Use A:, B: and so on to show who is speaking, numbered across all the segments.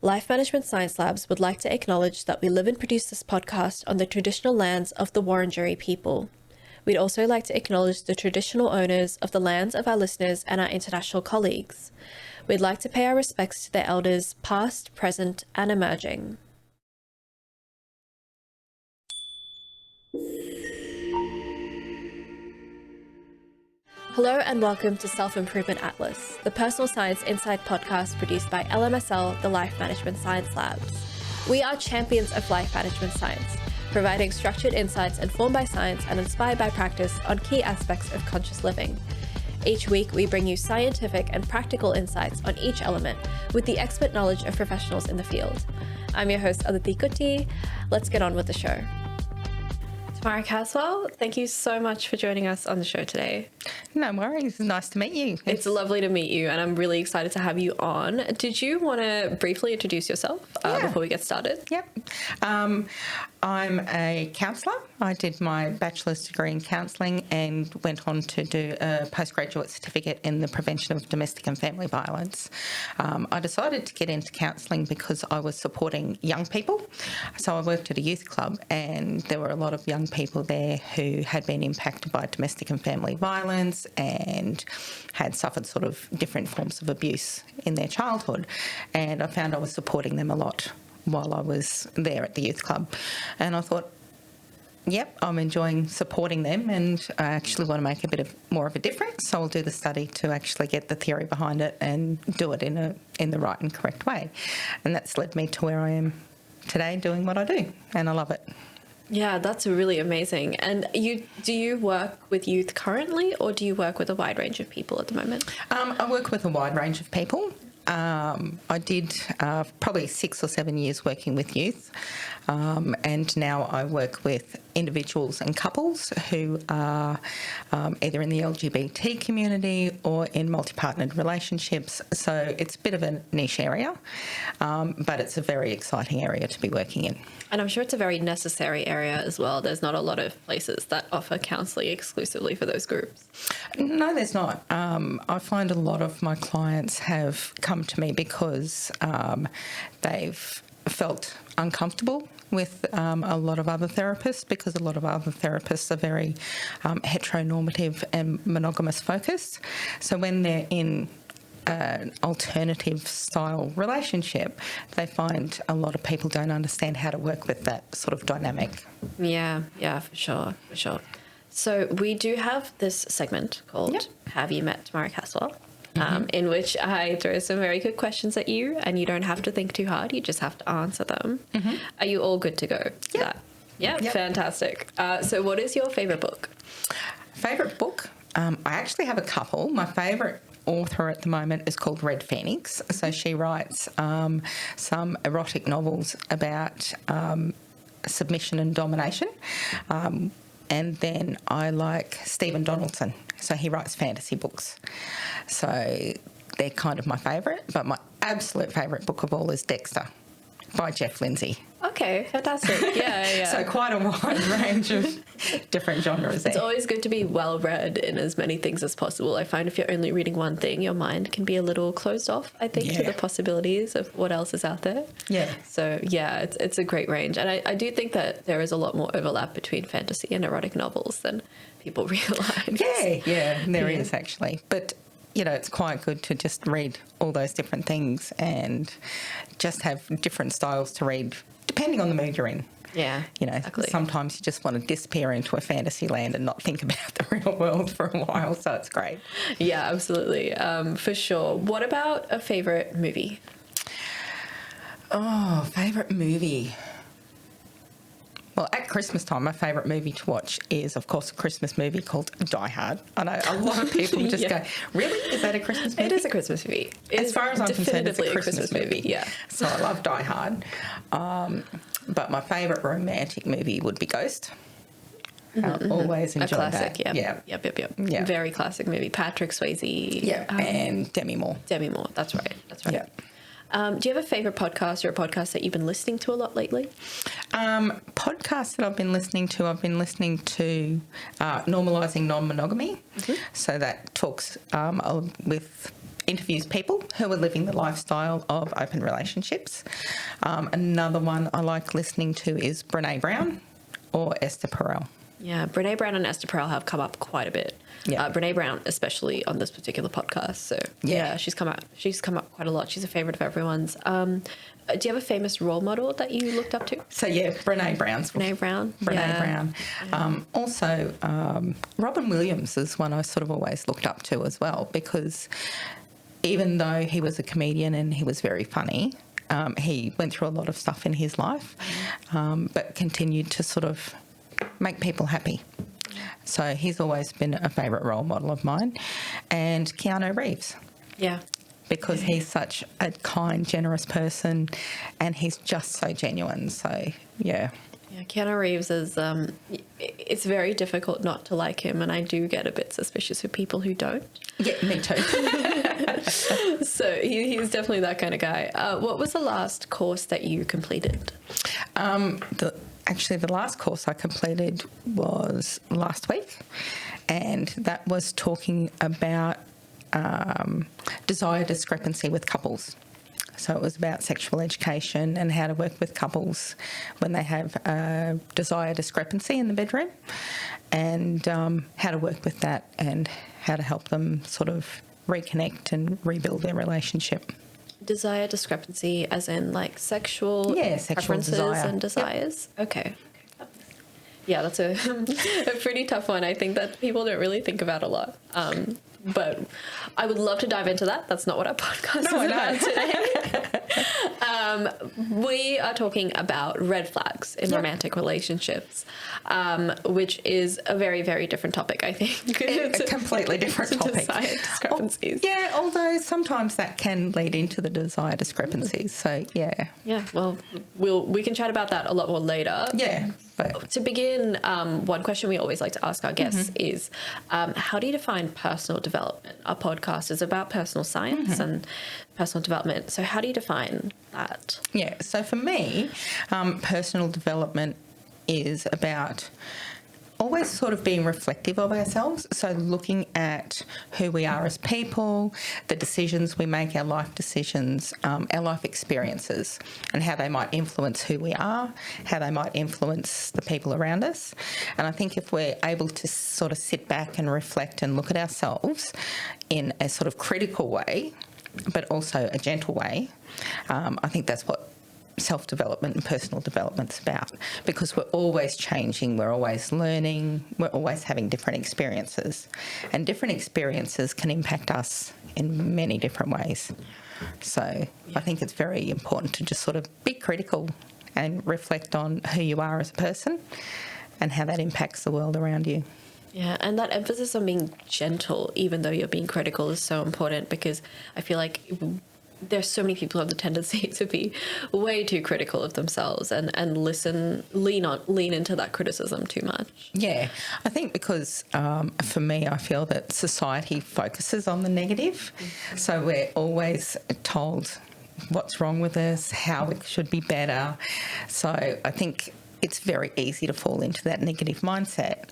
A: Life Management Science Labs would like to acknowledge that we live and produce this podcast on the traditional lands of the Wurundjeri people. We'd also like to acknowledge the traditional owners of the lands of our listeners and our international colleagues. We'd like to pay our respects to their elders, past, present, and emerging. Hello and welcome to Self-Improvement Atlas, the personal science insight podcast produced by LMSL, the Life Management Science Labs. We are champions of life management science, providing structured insights informed by science and inspired by practice on key aspects of conscious living. Each week, we bring you scientific and practical insights on each element with the expert knowledge of professionals in the field. I'm your host, Aditi Kutty. Let's get on with the show. Tamara Caswell, thank you so much for joining us on the show today.
B: No worries. Nice to meet you.
A: It's lovely to meet you, and I'm really excited to have you on. Did you want to briefly introduce yourself before we get started?
B: Yep. I'm a counsellor. I did my bachelor's degree in counselling and went on to do a postgraduate certificate in the prevention of domestic and family violence. I decided to get into counselling because I was supporting young people. So I worked at a youth club, and there were a lot of young people there who had been impacted by domestic and family violence and had suffered sort of different forms of abuse in their childhood. And I found I was supporting them a lot while I was there at the youth club. And I thought, yep, I'm enjoying supporting them, and I actually want to make a bit more of a difference. So I'll do the study to actually get the theory behind it and do it in the right and correct way. And that's led me to where I am today doing what I do, and I love it.
A: Yeah, that's really amazing. And do you work with youth currently, or do you work with a wide range of people at the moment?
B: I work with a wide range of people. I did probably 6 or 7 years working with youth, and now I work with individuals and couples who are either in the LGBT community or in multi-partnered relationships. So it's a bit of a niche area, but it's a very exciting area to be working in.
A: And I'm sure it's a very necessary area as well. There's not a lot of places that offer counselling exclusively for those groups.
B: No, there's not. I find a lot of my clients have come to me because they've felt uncomfortable with a lot of other therapists, because a lot of other therapists are very heteronormative and monogamous focused. So when they're in an alternative style relationship, they find a lot of people don't understand how to work with that sort of dynamic.
A: Yeah, for sure. So we do have this segment called Have You Met Tamara Caswell? In which I throw some very good questions at you, and you don't have to think too hard. You just have to answer them. Are you all good to go for that? Yeah, fantastic. So what is your favourite book?
B: Favourite book? I actually have a couple. My favourite author at the moment is called Red Phoenix. So she writes some erotic novels about submission and domination. And then I like Stephen Donaldson. So he writes fantasy books. So they're kind of my favourite. But my absolute favourite book of all is Dexter by Jeff Lindsay.
A: Okay, fantastic. Yeah.
B: So quite a wide range of different genres there.
A: It's always good to be well read in as many things as possible. I find if you're only reading one thing, your mind can be a little closed off, I think, to the possibilities of what else is out there. Yeah. So yeah, it's a great range. And I do think that there is a lot more overlap between fantasy and erotic novels than people realise.
B: Yeah, there is actually. But you know, it's quite good to just read all those different things and just have different styles to read depending on the mood you're in.
A: Yeah,
B: you know, exactly. Sometimes you just want to disappear into a fantasy land and not think about the real world for a while, so it's great.
A: Yeah, absolutely, for sure. What about a favourite movie?
B: Oh, favourite movie. Well, at Christmas time, my favourite movie to watch is, of course, a Christmas movie called Die Hard. I know a lot of people just go, really? Is that a Christmas movie?
A: It is a Christmas movie.
B: As far as I'm concerned, it's a Christmas movie.
A: Yeah.
B: So I love Die Hard. But my favourite romantic movie would be Ghost. Always enjoyed
A: that. A classic,
B: Yep.
A: Very classic movie. Patrick Swayze.
B: Yeah, and Demi Moore.
A: That's right.
B: Yeah.
A: Do you have a favourite podcast or a podcast that you've been listening to a lot lately?
B: Podcasts that I've been listening to Normalising Non-Monogamy. So that talks with interviews people who are living the lifestyle of open relationships. Another one I like listening to is Brene Brown or Esther Perel.
A: Yeah, Brene Brown and Esther Perel have come up quite a bit.
B: Yeah.
A: Brene Brown, especially on this particular podcast. So yeah, she's come up quite a lot. She's a favourite of everyone's. Do you have a famous role model that you looked up to?
B: So yeah, Brene Brown. Also, Robin Williams is one I sort of always looked up to as well, because even though he was a comedian and he was very funny, he went through a lot of stuff in his life, but continued to sort of make people happy. So he's always been a favourite role model of mine. And Keanu Reeves. Yeah. Because he's such a kind, generous person and he's just so genuine. So, yeah.
A: Yeah, Keanu Reeves is, it's very difficult not to like him, and I do get a bit suspicious of people who don't.
B: Yeah, me too.
A: So he's definitely that kind of guy. What was the last course that you completed?
B: Actually, the last course I completed was last week, and that was talking about desire discrepancy with couples. So it was about sexual education and how to work with couples when they have a desire discrepancy in the bedroom, and how to work with that and how to help them sort of reconnect and rebuild their relationship.
A: Desire discrepancy as in like sexual preferences
B: desire.
A: And desires? Yep. Okay. Yeah, that's a pretty tough one. I think that people don't really think about a lot. But I would love to dive into that. That's not what our podcast is about today. We are talking about red flags in romantic relationships, which is a very, very different topic, I think.
B: A completely different topic.
A: Desire discrepancies.
B: Although sometimes that can lead into the desire discrepancies. So, yeah.
A: Yeah, well, we can chat about that a lot more later.
B: Yeah.
A: But to begin, one question we always like to ask our guests is, how do you define personal development? Our podcast is about personal science and personal development. So how do you define that?
B: Yeah, so for me, personal development is about always sort of being reflective of ourselves. So looking at who we are as people, the decisions we make, our life decisions, our life experiences, and how they might influence who we are, how they might influence the people around us. And I think if we're able to sort of sit back and reflect and look at ourselves in a sort of critical way, but also a gentle way, I think that's what self-development and personal development's about, because we're always changing, we're always learning, we're always having different experiences, and different experiences can impact us in many different ways. So I think it's very important to just sort of be critical and reflect on who you are as a person and how that impacts the world around you.
A: Yeah, and that emphasis on being gentle, even though you're being critical, is so important, because I feel like there's so many people who have the tendency to be way too critical of themselves and lean into that criticism too much.
B: Yeah, I think because for me, I feel that society focuses on the negative. So we're always told what's wrong with us, how it should be better. So I think it's very easy to fall into that negative mindset.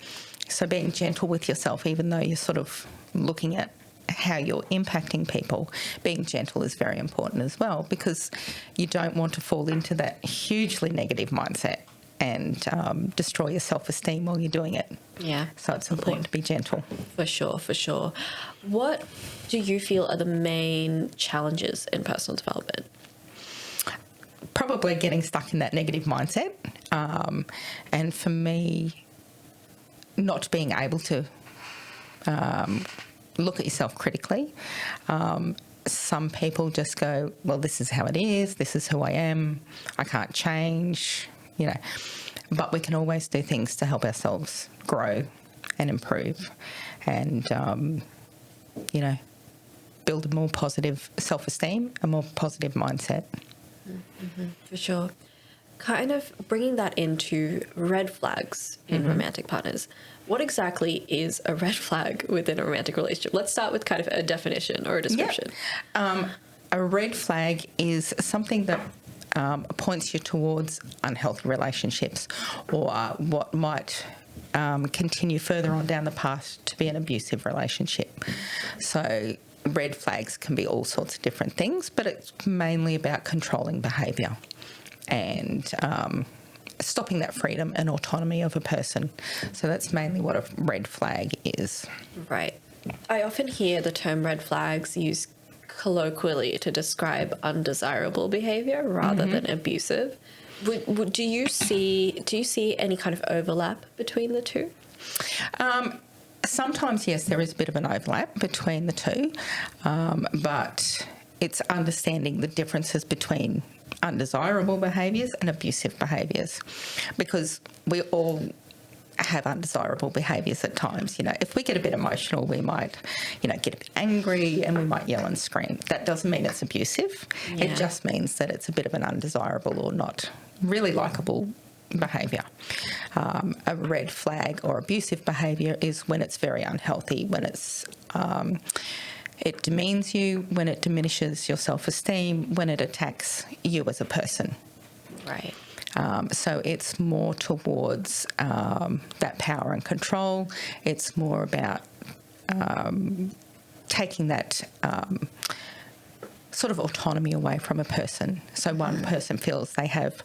B: So being gentle with yourself, even though you're sort of looking at how you're impacting people, being gentle is very important as well, because you don't want to fall into that hugely negative mindset and destroy your self-esteem while you're doing it.
A: Yeah.
B: So it's important to be gentle.
A: For sure, for sure. What do you feel are the main challenges in personal development?
B: Probably getting stuck in that negative mindset. And for me, not being able to look at yourself critically. Some people just go, well, this is how it is, this is who I am, I can't change, But we can always do things to help ourselves grow and improve and, build a more positive self-esteem, a more positive mindset.
A: Mm-hmm, for sure. Kind of bringing that into red flags in romantic partners. What exactly is a red flag within a romantic relationship? Let's start with kind of a definition or a description.
B: Yeah. A red flag is something that points you towards unhealthy relationships or what might continue further on down the path to be an abusive relationship. So red flags can be all sorts of different things, but it's mainly about controlling behaviour and stopping that freedom and autonomy of a person. So that's mainly what a red flag is.
A: Right. I often hear the term red flags used colloquially to describe undesirable behaviour rather than abusive. Do you see any kind of overlap between the two?
B: Sometimes, yes, there is a bit of an overlap between the two, but it's understanding the differences between undesirable behaviours and abusive behaviours, because we all have undesirable behaviours at times. If we get a bit emotional, we might, get a bit angry and we might yell and scream. That doesn't mean it's abusive. Yeah. It just means that it's a bit of an undesirable or not really likeable behaviour. A red flag or abusive behaviour is when it's very unhealthy, when it's it demeans you, when it diminishes your self-esteem, when it attacks you as a person.
A: Right.
B: So it's more towards that power and control. It's more about taking that sort of autonomy away from a person. So one person feels they have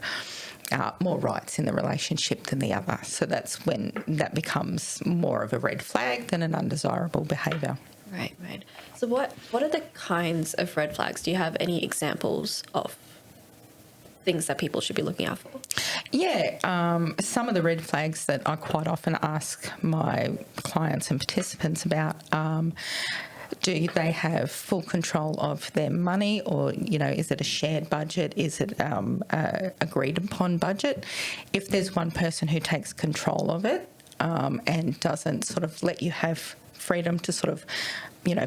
B: more rights in the relationship than the other. So that's when that becomes more of a red flag than an undesirable behaviour.
A: Right. So what are the kinds of red flags? Do you have any examples of things that people should be looking out for?
B: Yeah, some of the red flags that I quite often ask my clients and participants about, do they have full control of their money, or, is it a shared budget? Is it a agreed upon budget? If there's one person who takes control of it and doesn't sort of let you have freedom to sort of,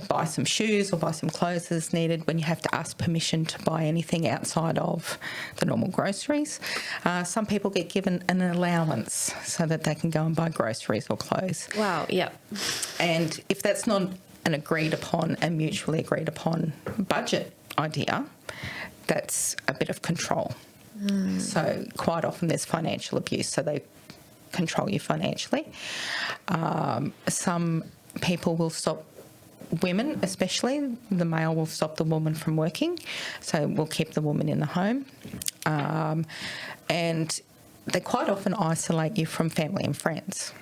B: buy some shoes or buy some clothes as needed, when you have to ask permission to buy anything outside of the normal groceries. Some people get given an allowance so that they can go and buy groceries or clothes.
A: Wow, yeah.
B: And if that's not an agreed upon and mutually agreed upon budget idea, that's a bit of control. So quite often there's financial abuse, so they control you financially. Some people will stop women, especially the male will stop the woman from working, so we'll keep the woman in the home. And they quite often isolate you from family and friends.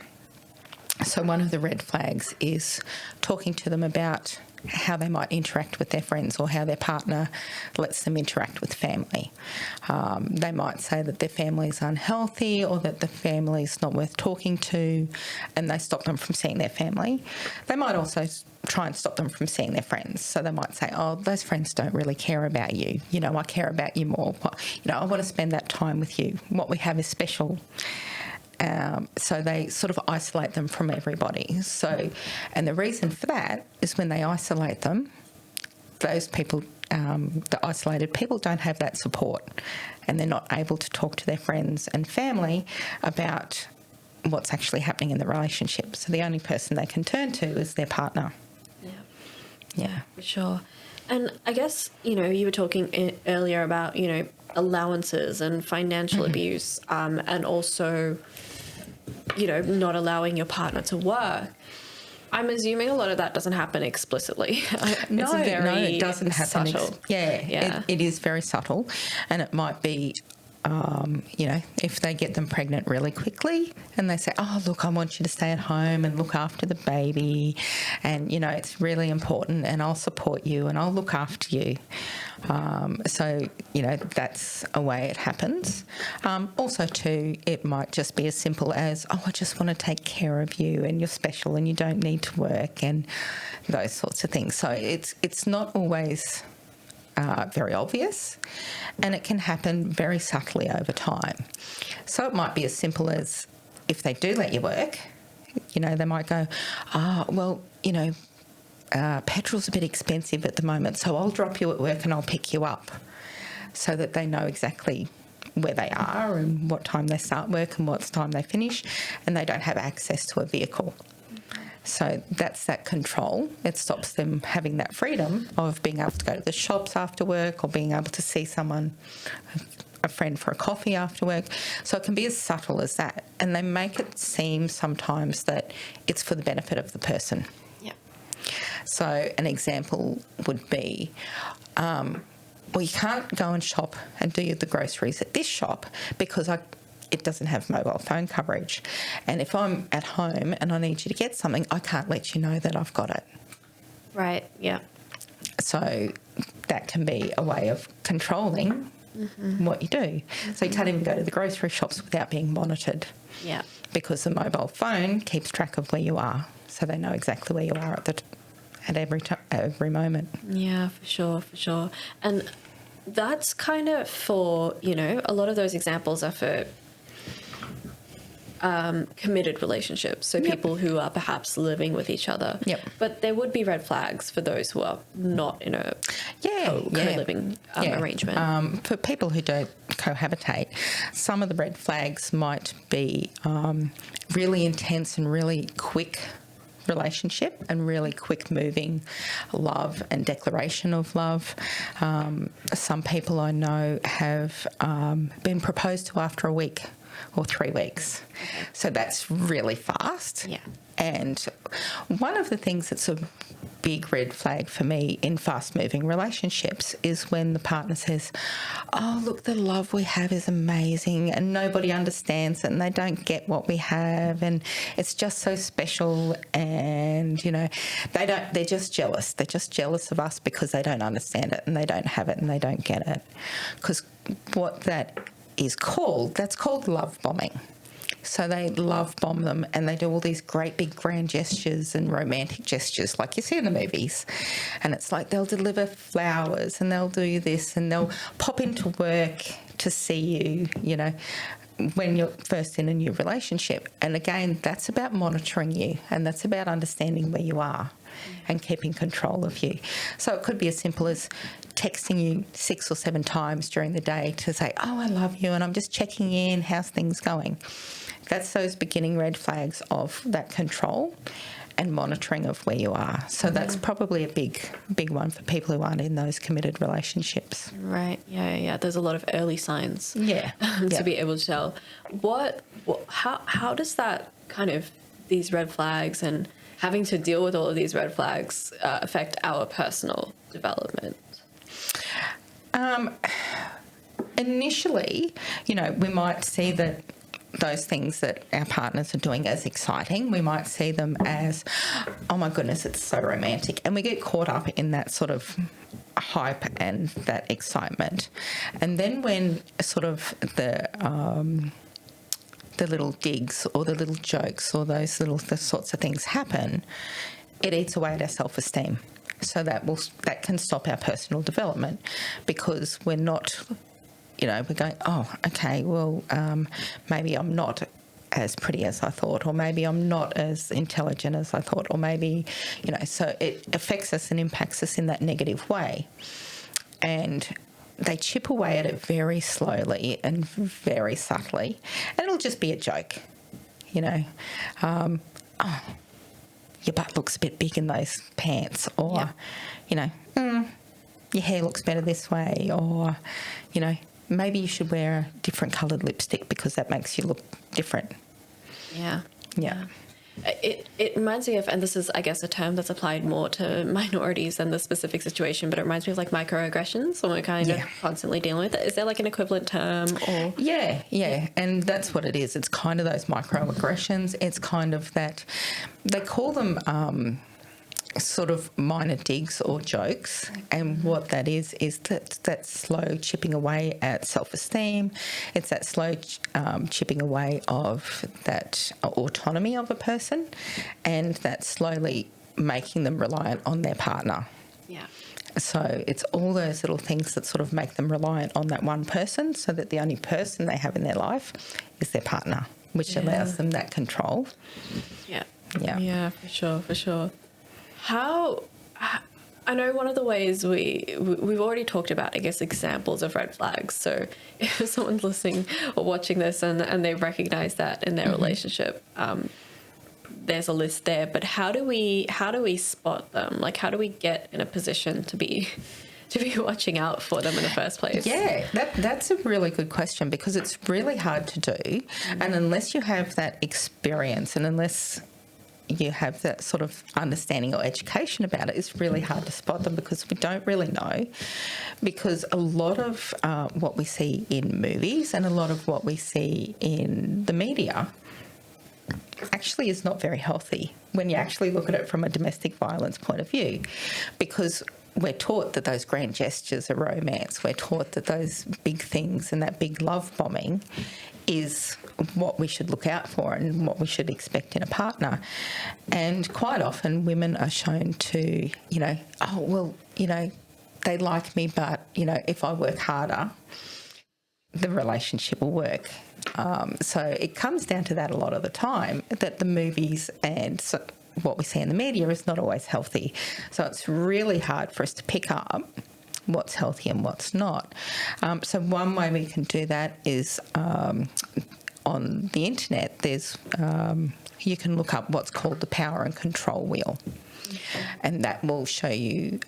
B: So one of the red flags is talking to them about how they might interact with their friends or how their partner lets them interact with family. They might say that their family is unhealthy or that the family is not worth talking to, and they stop them from seeing their family. They might also try and stop them from seeing their friends. So they might say, oh, those friends don't really care about you. I care about you more. I want to spend that time with you. What we have is special. So they sort of isolate them from everybody. So, and the reason for that is when they isolate them, those people, the isolated people, don't have that support, and they're not able to talk to their friends and family about what's actually happening in the relationship. So the only person they can turn to is their partner.
A: Yeah, for sure. And I guess, you were talking earlier about, allowances and financial abuse, and also, not allowing your partner to work. I'm assuming a lot of that doesn't happen explicitly.
B: No, it doesn't happen.
A: Subtle.
B: It is very subtle, and it might be, if they get them pregnant really quickly and they say, oh, look, I want you to stay at home and look after the baby, and, it's really important, and I'll support you and I'll look after you. So, that's a way it happens. Also, too, it might just be as simple as, oh, I just want to take care of you and you're special and you don't need to work, and those sorts of things. So it's not always very obvious, and it can happen very subtly over time. So it might be as simple as, if they do let you work, they might go, petrol's a bit expensive at the moment, so I'll drop you at work and I'll pick you up, so that they know exactly where they are and what time they start work and what time they finish, and they don't have access to a vehicle. So that's that control. It stops them having that freedom of being able to go to the shops after work or being able to see someone, a friend, for a coffee after work. So it can be as subtle as that. And they make it seem sometimes that it's for the benefit of the person.
A: Yeah.
B: So an example would be, well, you can't go and shop and do the groceries at this shop because it doesn't have mobile phone coverage. And if I'm at home and I need you to get something, I can't let you know that I've got it.
A: Right, yeah.
B: So that can be a way of controlling what you do. So you can't even go to the grocery shops without being monitored.
A: Yeah.
B: Because the mobile phone keeps track of where you are. So they know exactly where you are at every moment.
A: Yeah, for sure. And that's kind of for, a lot of those examples are for committed relationships, so people who are perhaps living with each other.
B: Yep.
A: But there would be red flags for those who are not in a co-living arrangement.
B: For people who don't cohabitate, some of the red flags might be really intense and really quick relationship and really quick moving love and declaration of love. Some people I know have been proposed to after a week or 3 weeks. So that's really fast.
A: Yeah.
B: And one of the things that's a big red flag for me in fast-moving relationships is when the partner says, oh, look, the love we have is amazing and nobody understands it and they don't get what we have and it's just so special and, they're just jealous. They're just jealous of us because they don't understand it and they don't have it and they don't get it. Because what that's called love bombing. So they love bomb them and they do all these great big grand gestures and romantic gestures like you see in the movies. And it's like they'll deliver flowers and they'll do this and they'll pop into work to see you, when you're first in a new relationship. And again, that's about monitoring you and that's about understanding where you are and keeping control of you. So it could be as simple as texting you 6 or 7 times during the day to say, oh, I love you and I'm just checking in, how's things going? That's those beginning red flags of that control and monitoring of where you are. So that's probably a big one for people who aren't in those committed relationships.
A: Right. Yeah. There's a lot of early signs.
B: To
A: be able to tell. How does that kind of, these red flags and having to deal with all of these red flags affect our personal development?
B: Initially, we might see that those things that our partners are doing as exciting. We might see them as, oh my goodness, it's so romantic. And we get caught up in that sort of hype and that excitement. And then when sort of the little digs or the little jokes or the sorts of things happen, it eats away at our self-esteem. So that can stop our personal development because we're not, we're going, oh, okay, well, maybe I'm not as pretty as I thought, or maybe I'm not as intelligent as I thought, or maybe, so it affects us and impacts us in that negative way. And they chip away at it very slowly and very subtly. And it'll just be a joke, oh, your butt looks a bit big in those pants, or, your hair looks better this way, or, maybe you should wear a different coloured lipstick because that makes you look different.
A: Yeah.
B: It
A: reminds me of, and this is, I guess, a term that's applied more to minorities than the specific situation, but it reminds me of like microaggressions, when we're kind of constantly dealing with it. Is there like an equivalent term? Or
B: Yeah, and that's what it is. It's kind of those microaggressions. It's kind of that, they call them sort of minor digs or jokes, and what that is that slow chipping away at self-esteem. It's that slow chipping away of that autonomy of a person, and that slowly making them reliant on their partner.
A: Yeah.
B: So it's all those little things that sort of make them reliant on that one person, so that the only person they have in their life is their partner, which allows them that control.
A: Yeah, for sure. I know one of the ways we've already talked about, I guess, examples of red flags. So if someone's listening or watching this and they've recognized that in their relationship, there's a list there. But how do we spot them? Like, how do we get in a position to be watching out for them in the first place?
B: Yeah, that's a really good question, because it's really hard to do. And unless you have that experience, and unless you have that sort of understanding or education about it, it's really hard to spot them because we don't really know. Because a lot of what we see in movies and a lot of what we see in the media actually is not very healthy when you actually look at it from a domestic violence point of view, because we're taught that those grand gestures are romance. We're taught that those big things and that big love bombing is what we should look out for and what we should expect in a partner. And quite often women are shown to, oh, well, they like me, but, if I work harder, the relationship will work. So it comes down to that a lot of the time, that the movies and what we see in the media is not always healthy. So it's really hard for us to pick up what's healthy and what's not. So one way we can do that is on the internet, there's you can look up what's called the power and control wheel. And that will show you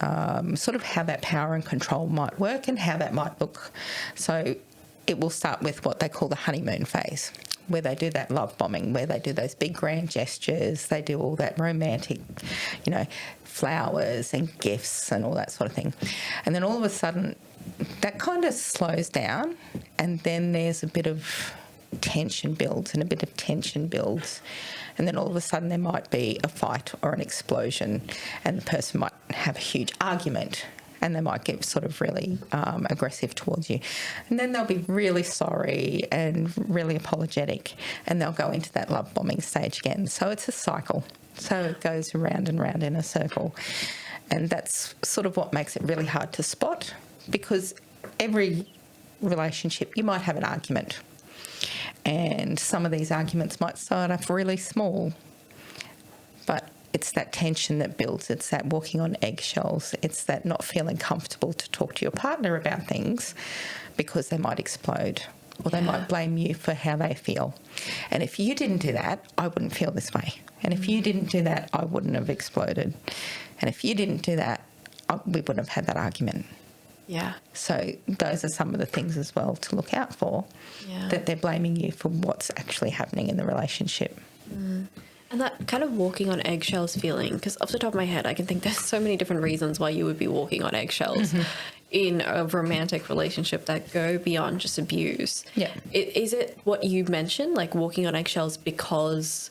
B: sort of how that power and control might work and how that might look. So it will start with what they call the honeymoon phase, where they do that love bombing, where they do those big grand gestures, they do all that romantic, flowers and gifts and all that sort of thing. And then all of a sudden, that kind of slows down, and then there's a bit of tension builds and a bit of tension builds. And then all of a sudden there might be a fight or an explosion, and the person might have a huge argument, and they might get sort of really aggressive towards you. And then they'll be really sorry and really apologetic, and they'll go into that love bombing stage again. So it's a cycle. So it goes round and round in a circle. And that's sort of what makes it really hard to spot, because every relationship, you might have an argument. And some of these arguments might start off really small, but it's that tension that builds. It's that walking on eggshells. It's that not feeling comfortable to talk to your partner about things because they might explode, or they might blame you for how they feel. And if you didn't do that, I wouldn't feel this way. And if you didn't do that, I wouldn't have exploded. And if you didn't do that, we wouldn't have had that argument.
A: Yeah.
B: So those are some of the things as well to look out for, that they're blaming you for what's actually happening in the relationship.
A: Mm. And that kind of walking on eggshells feeling, because off the top of my head, I can think there's so many different reasons why you would be walking on eggshells in a romantic relationship that go beyond just abuse.
B: Yeah.
A: Is it what you mentioned, like walking on eggshells because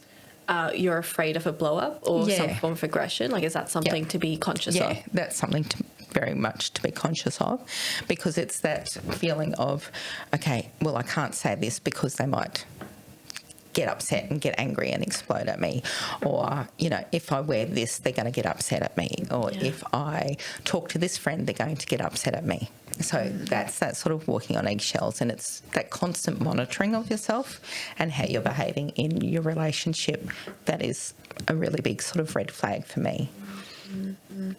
A: you're afraid of a blow up or some form of aggression? Like, is that something to be conscious of?
B: Yeah, that's something very much to be conscious of, because it's that feeling of, okay, well, I can't say this because they might get upset and get angry and explode at me, or if I wear this, they're going to get upset at me, or if I talk to this friend, they're going to get upset at me. So that's that sort of walking on eggshells, and it's that constant monitoring of yourself and how you're behaving in your relationship. That is a really big sort of red flag for me.
A: Mm-hmm.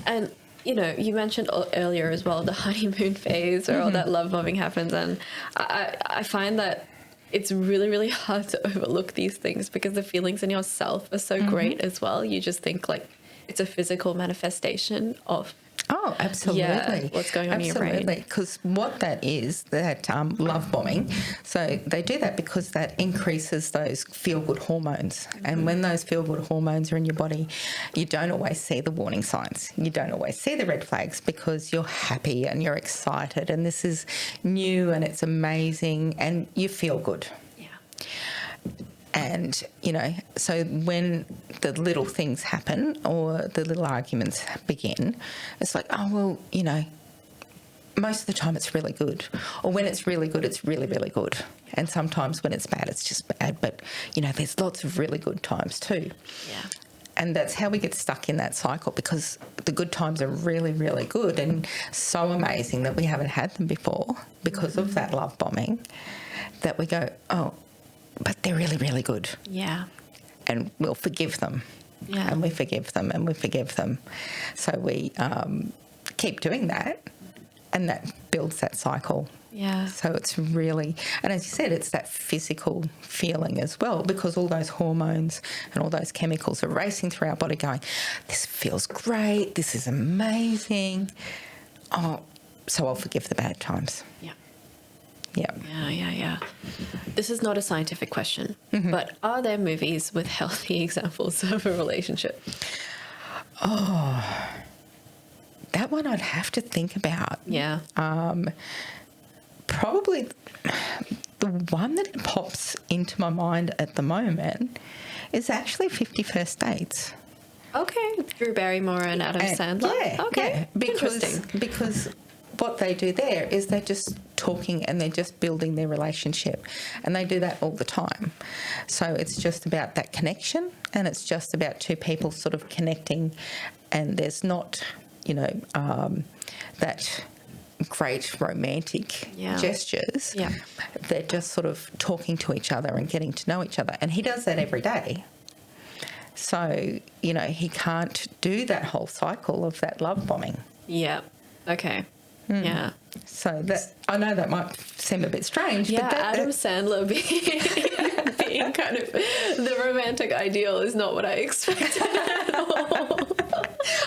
A: And you mentioned earlier as well the honeymoon phase where all that love bombing happens, and I find that it's really, really hard to overlook these things because the feelings in yourself are so great as well. You just think like it's a physical manifestation of
B: absolutely.
A: What's going on in your brain.
B: Absolutely, because what that is, that love bombing, so they do that because that increases those feel-good hormones. And when those feel-good hormones are in your body, you don't always see the warning signs. You don't always see the red flags because you're happy and you're excited and this is new and it's amazing and you feel good.
A: Yeah.
B: And, so when the little things happen or the little arguments begin, it's like, oh, well, most of the time it's really good. Or when it's really good, it's really, really good. And sometimes when it's bad, it's just bad. But, there's lots of really good times too.
A: Yeah.
B: And that's how we get stuck in that cycle, because the good times are really, really good and so amazing that we haven't had them before because of that love bombing, that we go, oh, but they're really, really good.
A: Yeah.
B: And we'll forgive them.
A: Yeah.
B: And we forgive them and we forgive them. So we keep doing that, and that builds that cycle.
A: Yeah.
B: So it's really, and as you said, it's that physical feeling as well, because all those hormones and all those chemicals are racing through our body going, this feels great, this is amazing. Oh, so I'll forgive the bad times.
A: Yeah.
B: Yeah.
A: Yeah. This is not a scientific question, but are there movies with healthy examples of a relationship?
B: That one I'd have to think about.
A: Yeah.
B: Probably the one that pops into my mind at the moment is actually 50 First Dates.
A: Okay. Drew Barrymore and Adam Sandler.
B: Yeah.
A: Okay.
B: Yeah,
A: Interesting.
B: because what they do there is they're just talking and they're just building their relationship, and they do that all the time. So it's just about that connection, and it's just about two people sort of connecting, and there's not, that great romantic gestures.
A: Yeah.
B: They're just sort of talking to each other and getting to know each other, and he does that every day. So, he can't do that whole cycle of that love bombing.
A: Yeah. Okay. Yeah.
B: So that, I know that might seem a bit strange.
A: Yeah,
B: but
A: Adam Sandler being kind of the romantic ideal is not what I expected at all.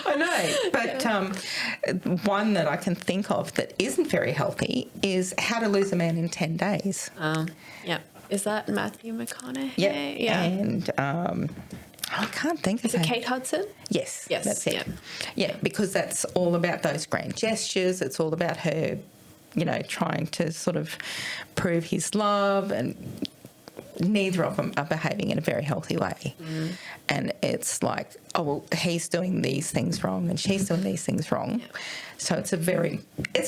B: I know, but one that I can think of that isn't very healthy is How to Lose a Man in 10 Days.
A: Yeah. Is that Matthew McConaughey?
B: Yeah. And I can't think of
A: Is it Kate Hudson?
B: Yes, that's it.
A: Yeah.
B: Yeah, because that's all about those grand gestures. It's all about her, trying to sort of prove his love, and neither of them are behaving in a very healthy way. And it's like, oh, well, he's doing these things wrong and she's doing these things wrong.
A: Yeah.
B: So it's a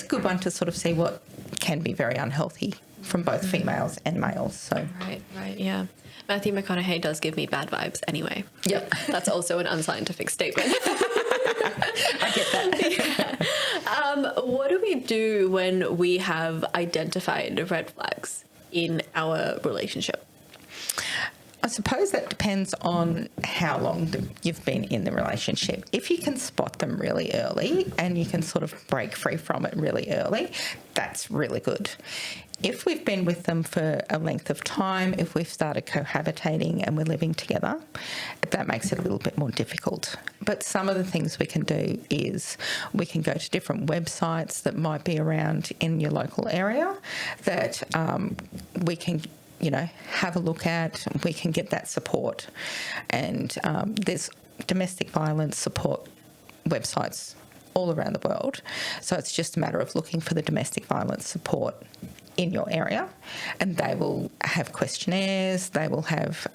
B: good one to sort of see what can be very unhealthy from both females and males. So
A: Right, yeah. Matthew McConaughey does give me bad vibes anyway.
B: Yep.
A: That's also an unscientific statement.
B: I get that.
A: What do we do when we have identified red flags in our relationship?
B: I suppose that depends on how long you've been in the relationship. If you can spot them really early and you can sort of break free from it really early, that's really good. If we've been with them for a length of time, if we've started cohabitating and we're living together, that makes it a little bit more difficult. But some of the things we can do is we can go to different websites that might be around in your local area that we can have a look at. We can get that support. And there's domestic violence support websites all around the world. So it's just a matter of looking for the domestic violence support in your area, and they will have questionnaires, they will have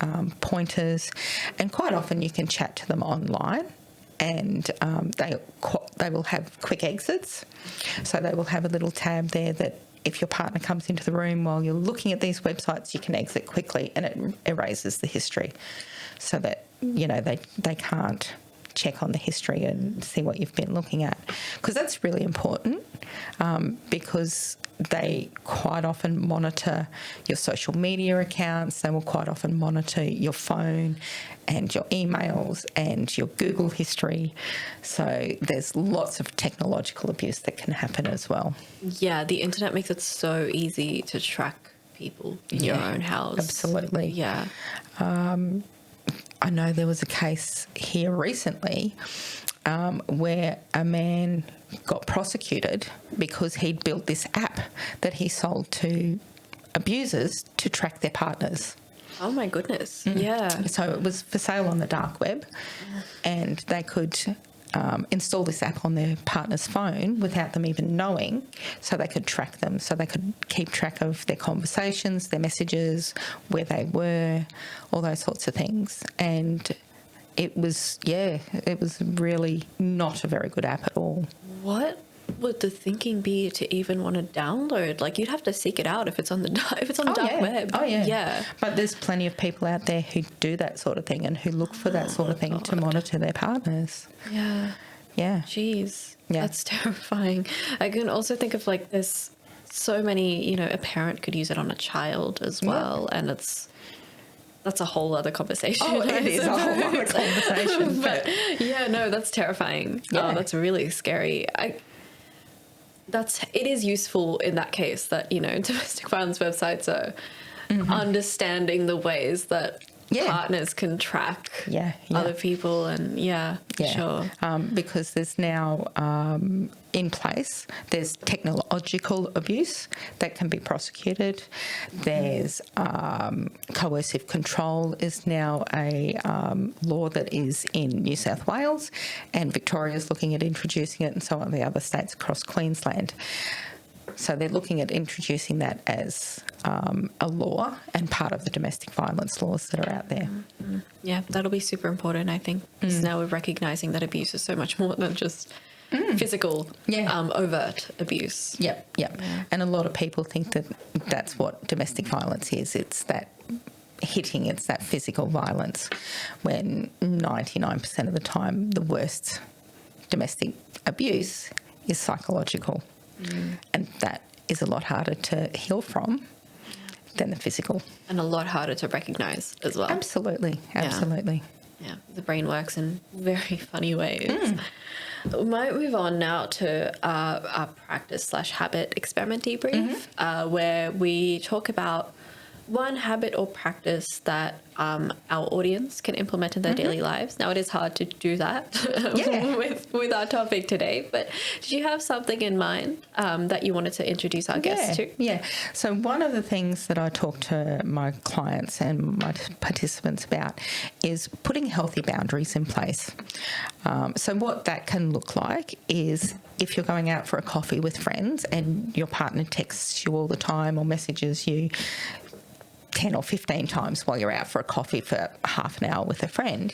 B: pointers, and quite often you can chat to them online. And they will have quick exits. So they will have a little tab there that if your partner comes into the room while you're looking at these websites, you can exit quickly, and it erases the history so that, they can't check on the history and see what you've been looking at. Because that's really important, because they quite often monitor your social media accounts. They will quite often monitor your phone and your emails and your Google history. So there's lots of technological abuse that can happen as well.
A: Yeah, the internet makes it so easy to track people in your own house.
B: Absolutely.
A: Yeah.
B: I know there was a case here recently where a man got prosecuted because he'd built this app that he sold to abusers to track their partners.
A: Oh my goodness. Yeah.
B: So it was for sale on the dark web, and they could install this app on their partner's phone without them even knowing, so they could track them, so they could keep track of their conversations, their messages, where they were, all those sorts of things. And it was really not a very good app at all.
A: What would the thinking be to even want to download? Like, you'd have to seek it out if it's on the dark web.
B: Oh yeah.
A: Yeah.
B: But there's plenty of people out there who do that sort of thing and who look for that sort of thing to monitor their partners.
A: Yeah.
B: Yeah.
A: Jeez.
B: Yeah.
A: That's terrifying. I can also think of like there's so many, a parent could use it on a child as well, and that's a whole other conversation.
B: Oh, it is a whole other conversation.
A: But yeah, no, that's terrifying.
B: Yeah.
A: Oh, that's really scary. It is useful in that case that, domestic violence websites are understanding the ways that partners can track other people and sure.
B: Because there's now in place, there's technological abuse that can be prosecuted. There's coercive control is now a law that is in New South Wales, and Victoria's looking at introducing it, and so are the other states across Queensland. So they're looking at introducing that as a law and part of the domestic violence laws that are out there.
A: Mm-hmm. Yeah, that'll be super important, I think, because now we're recognising that abuse is so much more than just physical, overt abuse.
B: Yep. Yeah. And a lot of people think that that's what domestic violence is. It's that hitting, it's that physical violence, when 99% of the time the worst domestic abuse is psychological. And that is a lot harder to heal from than the physical.
A: And a lot harder to recognise as well.
B: Absolutely.
A: Yeah, the brain works in very funny ways. We might move on now to our practice/habit experiment debrief, where we talk about one habit or practice that our audience can implement in their daily lives. Now, it is hard to do that with our topic today, but did you have something in mind that you wanted to introduce our guests to?
B: Yeah. So one of the things that I talk to my clients and my participants about is putting healthy boundaries in place. So what that can look like is, if you're going out for a coffee with friends and your partner texts you all the time or messages you 10 or 15 times while you're out for a coffee for half an hour with a friend,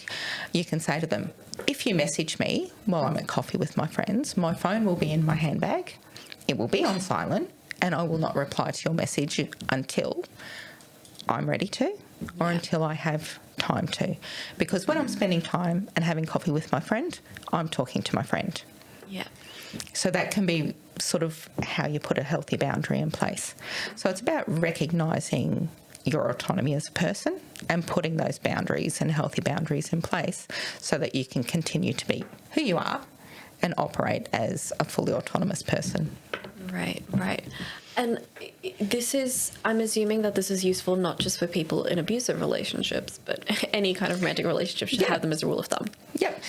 B: you can say to them, if you message me while I'm at coffee with my friends, my phone will be in my handbag, it will be on silent, and I will not reply to your message until I'm ready to, or until I have time to. Because when I'm spending time and having coffee with my friend, I'm talking to my friend.
A: Yeah.
B: So that can be sort of how you put a healthy boundary in place. So it's about recognising your autonomy as a person and putting those boundaries and healthy boundaries in place so that you can continue to be who you are and operate as a fully autonomous person.
A: Right. And I'm assuming that this is useful not just for people in abusive relationships, but any kind of romantic relationship should have them as a rule of thumb.
B: Yep,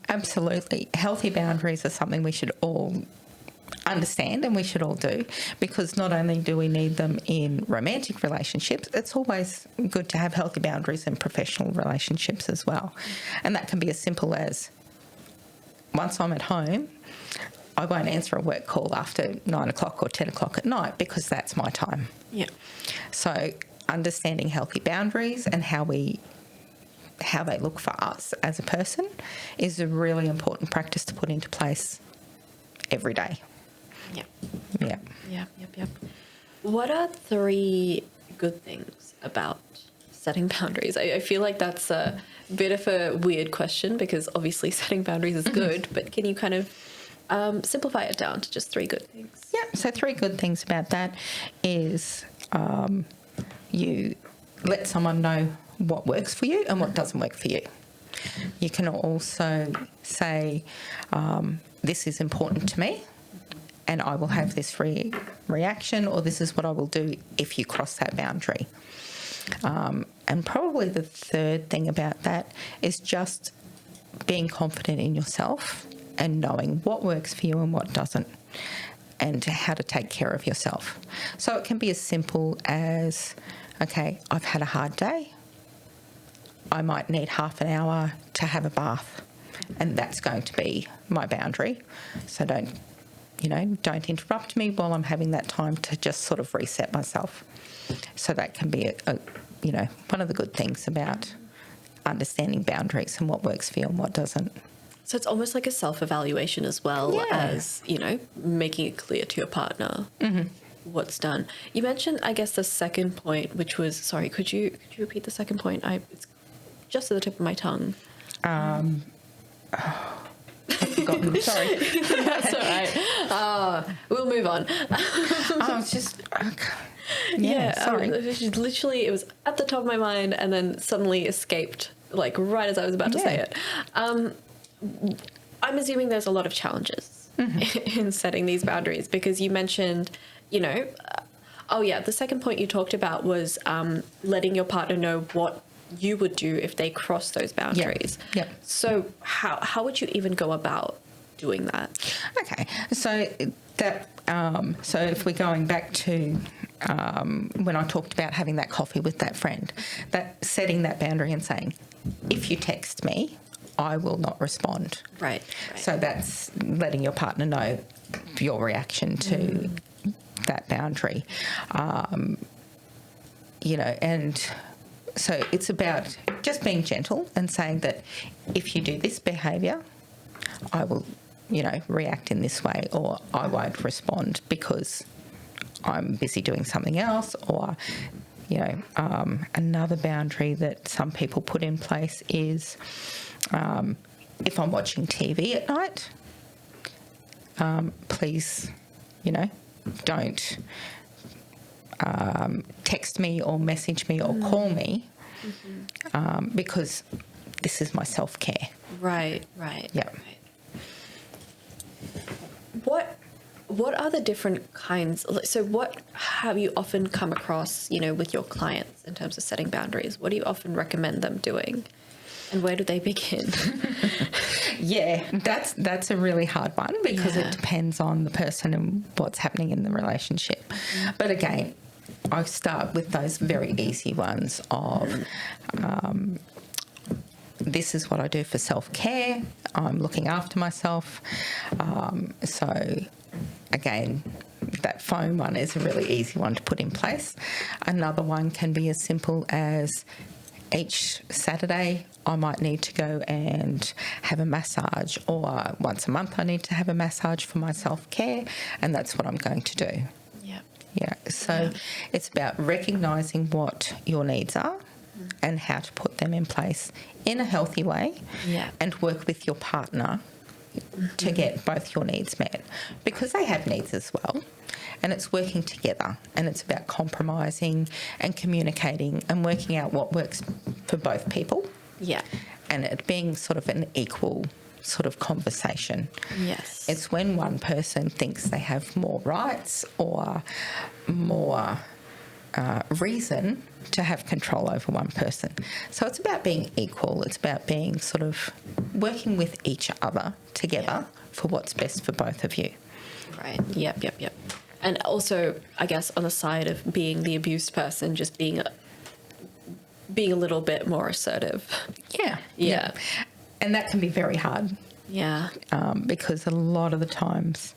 B: absolutely. Healthy boundaries are something we should all understand and we should all do, because not only do we need them in romantic relationships, it's always good to have healthy boundaries in professional relationships as well. And that can be as simple as, once I'm at home, I won't answer a work call after 9 o'clock or 10 o'clock at night, because that's my time.
A: Yeah.
B: So understanding healthy boundaries and how they look for us as a person is a really important practice to put into place every day.
A: Yep. What are 3 good things about setting boundaries? I feel like that's a bit of a weird question, because obviously setting boundaries is good, but can you kind of simplify it down to just 3 good things?
B: Yeah, so 3 good things about that is you let someone know what works for you and what doesn't work for you. You can also say, this is important to me, and I will have this reaction, or this is what I will do if you cross that boundary. And probably the third thing about that is just being confident in yourself and knowing what works for you and what doesn't, and how to take care of yourself. So it can be as simple as, okay, I've had a hard day. I might need half an hour to have a bath, and that's going to be my boundary. So don't interrupt me while I'm having that time to just sort of reset myself. So that can be one of the good things about understanding boundaries and what works for you and what doesn't.
A: So it's almost like a self-evaluation as well as, making it clear to your partner what's done. You mentioned, I guess, the second point, which was, sorry, could you repeat the second point? It's just at the tip of my tongue.
B: I've forgotten. Sorry.
A: That's all right. We'll move on.
B: It's just... Okay. Sorry.
A: Literally, it was at the top of my mind and then suddenly escaped, like right as I was about to say it. I'm assuming there's a lot of challenges in setting these boundaries, because you mentioned, the second point you talked about was letting your partner know what you would do if they cross those boundaries.
B: Yeah.
A: So how would you even go about doing that?
B: Okay, so that so if we're going back to when I talked about having that coffee with that friend, that setting that boundary and saying, if you text me, I will not respond.
A: Right.
B: So that's letting your partner know your reaction to that boundary. And so it's about just being gentle and saying that if you do this behaviour, I will, react in this way, or I won't respond because I'm busy doing something else, or, another boundary that some people put in place is if I'm watching TV at night, please, don't text me or message me or call me because this is my self-care.
A: Right.
B: Yeah.
A: Right. What are the different kinds? So what have you often come across, with your clients in terms of setting boundaries? What do you often recommend them doing? And where do they begin?
B: Yeah, that's a really hard one because it depends on the person and what's happening in the relationship. But again, I start with those very easy ones of this is what I do for self-care. I'm looking after myself. So again, that phone one is a really easy one to put in place. Another one can be as simple as each Saturday I might need to go and have a massage, or once a month I need to have a massage for my self-care, and that's what I'm going to do. Yeah. So it's about recognising what your needs are and how to put them in place in a healthy way and work with your partner to get both your needs met, because they have needs as well. And it's working together, and it's about compromising and communicating and working out what works for both people. Yeah. And it being sort of an equal sort of conversation.
A: Yes.
B: It's when one person thinks they have more rights or more reason to have control over one person. So it's about being equal. It's about being sort of working with each other together for what's best for both of you.
A: Right. Yep. And also, I guess, on the side of being the abused person, just being a little bit more assertive. Yeah.
B: And that can be very hard.
A: Yeah.
B: Because a lot of the times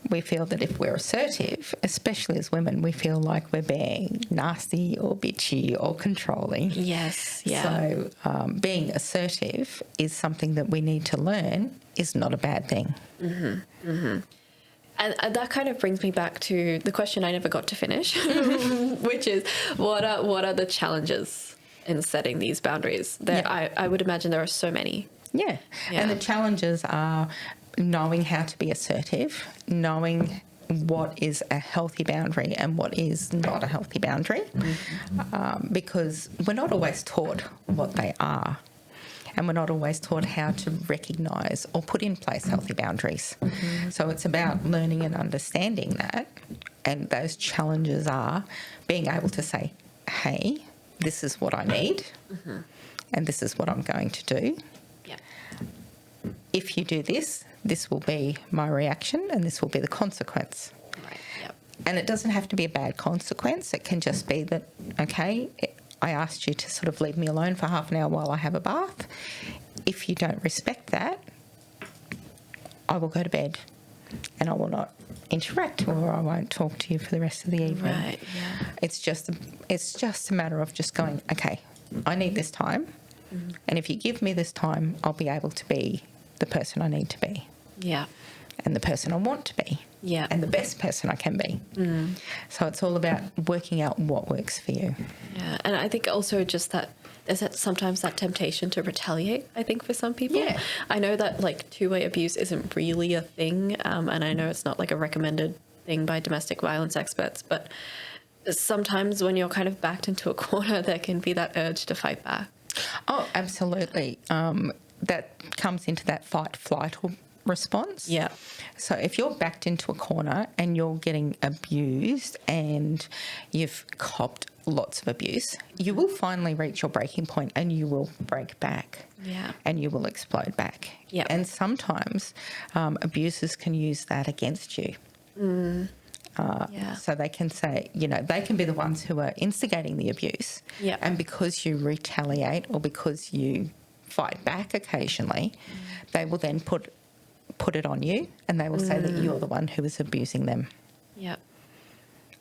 B: we feel that if we're assertive, especially as women, we feel like we're being nasty or bitchy or controlling.
A: Yes. Yeah.
B: So being assertive is something that we need to learn is not a bad thing.
A: Mm-hmm. Mm-hmm. And that kind of brings me back to the question I never got to finish, which is what are the challenges in setting these boundaries? I would imagine there are so many.
B: Yeah. And the challenges are knowing how to be assertive, knowing what is a healthy boundary and what is not a healthy boundary, because we're not always taught what they are. And we're not always taught how to recognise or put in place healthy boundaries. Mm-hmm. So it's about learning and understanding that. And those challenges are being able to say, hey, this is what I need, and this is what I'm going to do.
A: Yeah.
B: If you do this, this will be my reaction and this will be the consequence.
A: Right. Yep.
B: And it doesn't have to be a bad consequence. It can just be that, okay, I asked you to sort of leave me alone for half an hour while I have a bath. If you don't respect that, I will go to bed and I will not interact, or I won't talk to you for the rest of the evening.
A: Right, yeah.
B: It's just a matter of just going, okay, I need this time, and if you give me this time, I'll be able to be the person I need to be.
A: Yeah.
B: And the person I want to be.
A: Yeah.
B: And the best person I can be. So it's all about working out what works for you.
A: Yeah. And I think also just that there's sometimes that temptation to retaliate, I think, for some people.
B: Yeah.
A: I know that like two-way abuse isn't really a thing, and I know it's not like a recommended thing by domestic violence experts, but sometimes when you're kind of backed into a corner, there can be that urge to fight back.
B: Oh, absolutely. That comes into that fight, flight, or response.
A: Yeah.
B: So if you're backed into a corner and you're getting abused and you've copped lots of abuse, you will finally reach your breaking point and you will break back.
A: Yeah.
B: And you will explode back.
A: Yeah.
B: And sometimes abusers can use that against you. So they can say, they can be the ones who are instigating the abuse.
A: Yeah.
B: And because you retaliate or because you fight back occasionally, they will then put it on you and they will say that you're the one who is abusing them.
A: Yeah.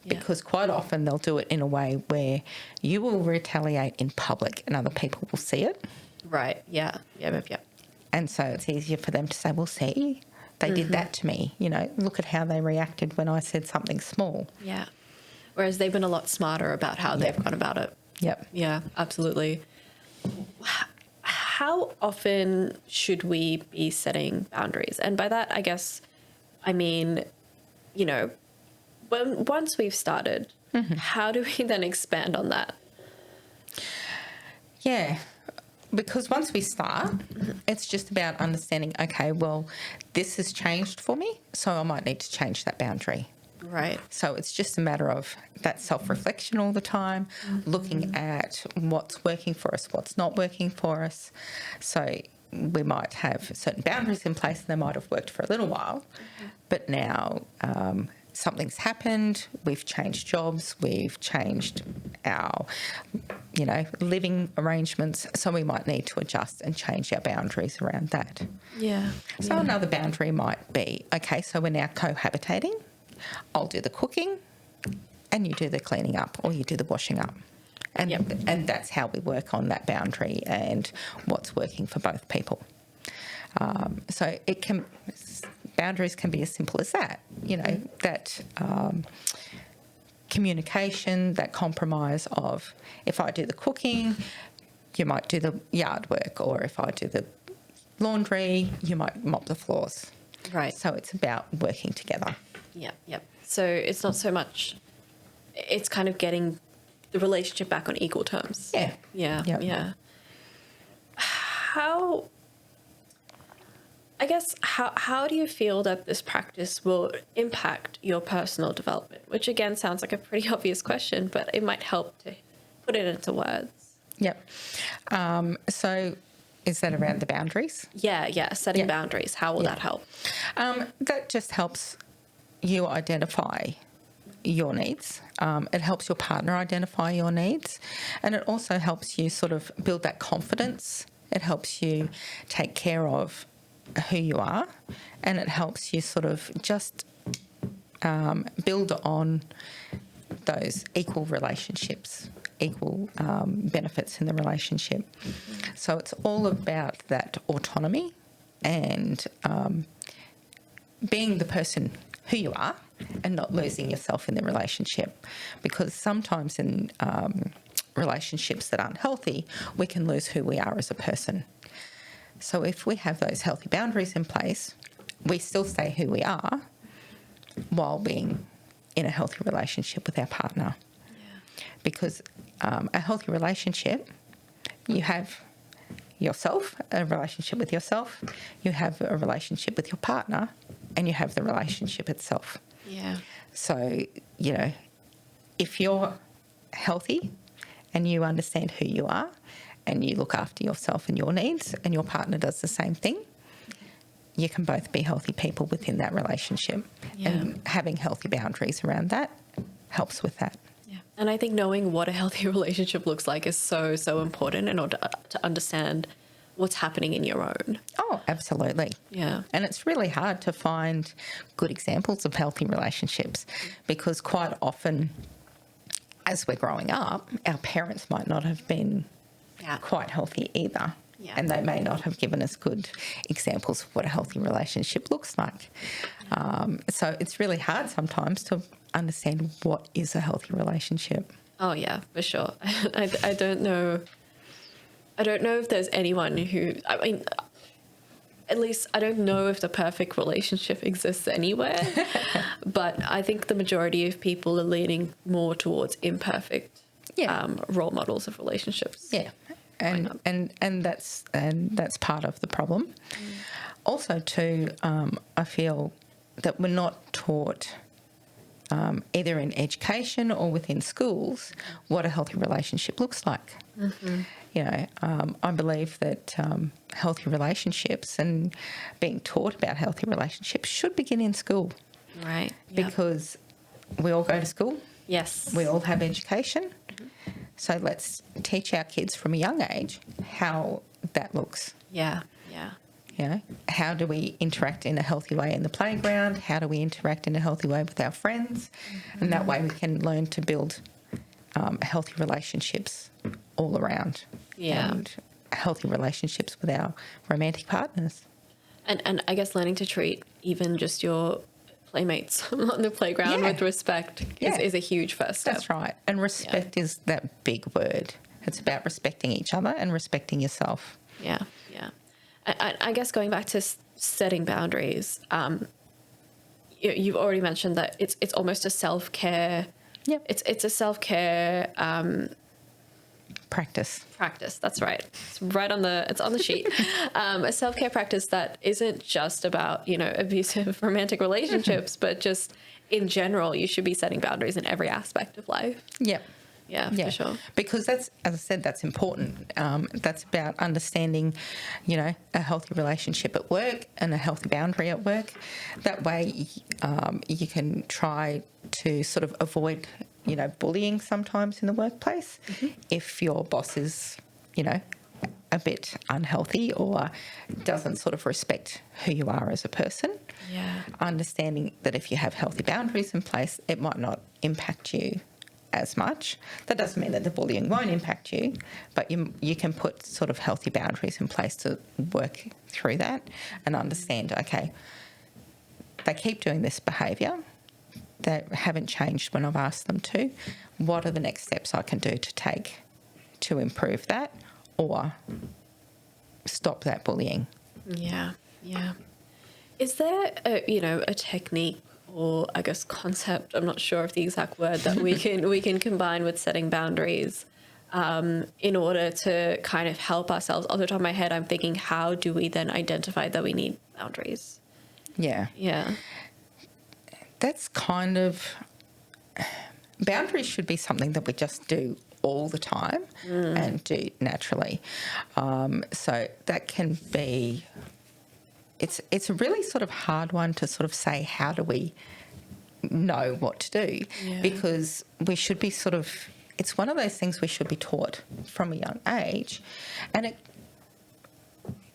B: Because quite often they'll do it in a way where you will retaliate in public and other people will see it.
A: Right. Yeah. Yeah.
B: And so it's easier for them to say, well, see, they did that to me. Look at how they reacted when I said something small.
A: Yeah. Whereas they've been a lot smarter about how they've gone about it.
B: Yep.
A: Yeah, absolutely. How often should we be setting boundaries? And by that, I guess, I mean, once we've started, how do we then expand on that?
B: Yeah, because once we start, it's just about understanding, okay, well, this has changed for me, so I might need to change that boundary.
A: Right.
B: So it's just a matter of that self-reflection all the time, looking at what's working for us, what's not working for us. So we might have certain boundaries in place and they might have worked for a little while, but now something's happened, we've changed jobs, we've changed our, living arrangements, so we might need to adjust and change our boundaries around that.
A: Yeah.
B: So another boundary might be, okay, so we're now cohabitating. I'll do the cooking and you do the cleaning up or you do the washing up. And and that's how we work on that boundary and what's working for both people. So boundaries can be as simple as that, that communication, that compromise of if I do the cooking, you might do the yard work, or if I do the laundry, you might mop the floors.
A: Right.
B: So it's about working together.
A: Yep. So it's not so much, it's kind of getting the relationship back on equal terms.
B: Yeah.
A: Yeah. How do you feel that this practice will impact your personal development? Which again sounds like a pretty obvious question, but it might help to put it into words.
B: Yep. So is that around the boundaries?
A: Yeah. Setting boundaries. How will that help?
B: That just helps you identify your needs. It helps your partner identify your needs. And it also helps you sort of build that confidence. It helps you take care of who you are. And it helps you sort of just build on those equal relationships, equal benefits in the relationship. So it's all about that autonomy and being the person who you are and not losing yourself in the relationship. Because sometimes in relationships that aren't healthy, we can lose who we are as a person. So if we have those healthy boundaries in place, we still stay who we are while being in a healthy relationship with our partner. Yeah. Because a healthy relationship, you have yourself, a relationship with yourself, you have a relationship with your partner, and you have the relationship itself.
A: Yeah.
B: So, if you're healthy and you understand who you are and you look after yourself and your needs and your partner does the same thing, you can both be healthy people within that relationship. Yeah. And having healthy boundaries around that helps with that.
A: Yeah. And I think knowing what a healthy relationship looks like is so, so important in order to understand what's happening in your own.
B: Oh, absolutely.
A: Yeah.
B: And it's really hard to find good examples of healthy relationships because quite often as we're growing up, our parents might not have been quite healthy either. Yeah. And they may not have given us good examples of what a healthy relationship looks like. So it's really hard sometimes to understand what is a healthy relationship.
A: Oh, yeah, for sure. I don't know. I don't know if there's anyone who, at least I don't know if the perfect relationship exists anywhere, but I think the majority of people are leaning more towards imperfect role models of relationships.
B: Yeah. And that's part of the problem. also too, I feel that we're not taught either in education or within schools what a healthy relationship looks like. Mm-hmm. You know, I believe that healthy relationships and being taught about healthy relationships should begin in school.
A: Right. Yep.
B: Because we all go to school.
A: Yes.
B: We all have education. Mm-hmm. So let's teach our kids from a young age how that looks.
A: Yeah. Yeah.
B: You know, how do we interact in a healthy way in the playground? How do we interact in a healthy way with our friends? Mm-hmm. And that way we can learn to build healthy relationships all around.
A: Yeah.
B: And healthy relationships with our romantic partners.
A: And I guess learning to treat even just your playmates on the playground with respect is a huge first step.
B: That's right. And respect is that big word. It's about respecting each other and respecting yourself.
A: Yeah, yeah. I guess going back to setting boundaries, you've already mentioned that it's almost a self-care.
B: Yep.
A: It's a self-care
B: practice.
A: That's right. It's on the sheet. A self-care practice that isn't just about, abusive romantic relationships, but just in general, you should be setting boundaries in every aspect of life.
B: Yep.
A: Yeah, for sure.
B: Because that's, as I said, that's important. That's about understanding, a healthy relationship at work and a healthy boundary at work. That way you can try to sort of avoid, bullying sometimes in the workplace. Mm-hmm. If your boss is, a bit unhealthy or doesn't sort of respect who you are as a person.
A: Yeah.
B: Understanding that if you have healthy boundaries in place, it might not impact you as much. That doesn't mean that the bullying won't impact you, but you can put sort of healthy boundaries in place to work through that and understand, okay, they keep doing this behaviour. They haven't changed when I've asked them to. What are the next steps I can do to take to improve that or stop that bullying?
A: Yeah, yeah. Is there a technique or I guess concept, I'm not sure of the exact word, that we can combine with setting boundaries in order to kind of help ourselves? Off the top of my head, I'm thinking, how do we then identify that we need boundaries?
B: Yeah.
A: Yeah.
B: That's kind of... Boundaries should be something that we just do all the time and do naturally. So that can be... It's a really sort of hard one to sort of say, how do we know what to do?
A: Yeah.
B: Because we should be sort of... It's one of those things we should be taught from a young age. And